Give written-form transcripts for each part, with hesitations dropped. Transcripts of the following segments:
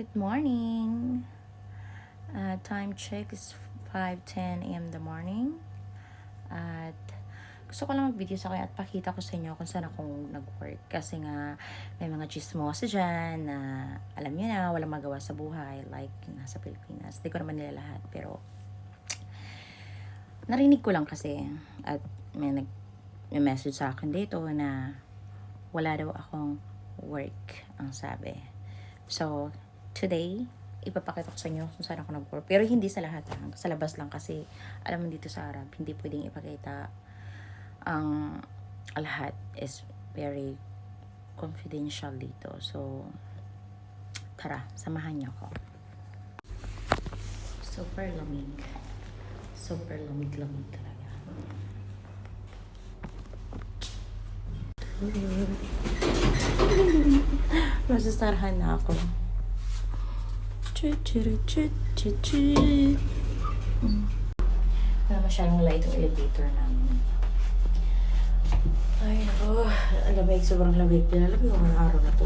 Good morning. Time check is 5:10 a.m. in the morning. At gusto ko lang mag-video sa kanya at pakita ko sa inyo kung saan ako nag-work. Kasi nga, may mga chismosa dyan na alam niyo na, walang magawa sa buhay. Like, nasa Pilipinas. Hindi ko naman nila lahat. Pero, narinig ko lang kasi. At may nag-message sa akin dito na wala daw akong work, ang sabi. So, today, ipapakita ko sa inyo kung saan ako nag-work. Pero hindi sa lahat lang. Sa labas lang kasi, alam mo dito sa Arab, hindi pwedeng ipakita ang lahat is very confidential dito. So, tara, samahan niyo ako. Super lamig. Super lamig-lamig talaga. Masasarahan na ako. Wala masyadong light ang elevator namin. Ay, ako. Ang lamig, sobrang lamig. Pinalamig ko ng araw na to.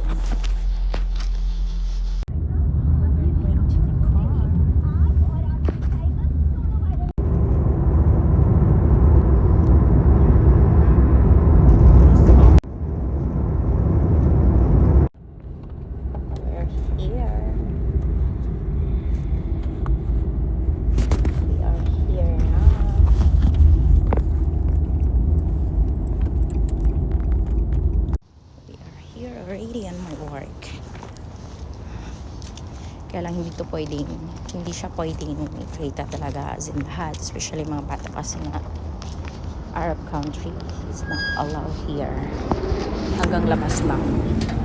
Already on my work. Kaya lang hindi siya pwedeng ipakita talaga as in lahat, especially mga bata kasi nga Arab country is not allowed here. Hanggang labas lang.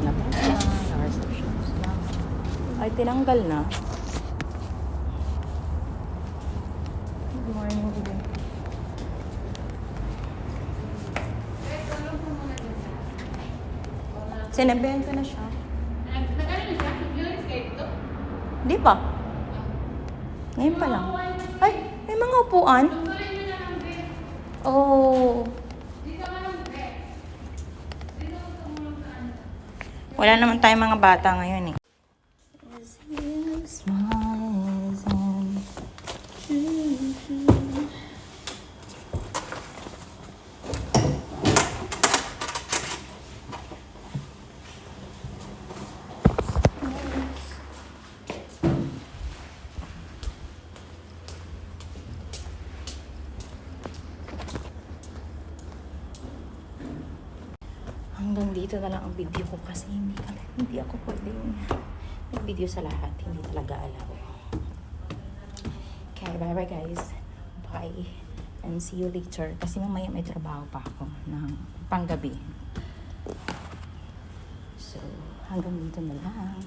Labas lang, receptions lang. Ay, tinanggal na. Good morning, Eden. Sinabenta na siya. Nag-ano siya? Nag-release kayo dito? Hindi pa. Ngayon pa lang. Ay, may mga upuan. Tungkulin nyo na ng bed. Oh. Dito ka ng bed. Dito ka tumulong sa ano. Wala naman tayong mga bata ngayon eh. Hanggang dito na lang ang video ko kasi hindi ako pwedeng mag-video sa lahat. Hindi talaga alaw. Okay, bye guys. Bye. And see you later. Kasi mamaya may trabaho pa ako ng panggabi. So, hanggang dito na lang.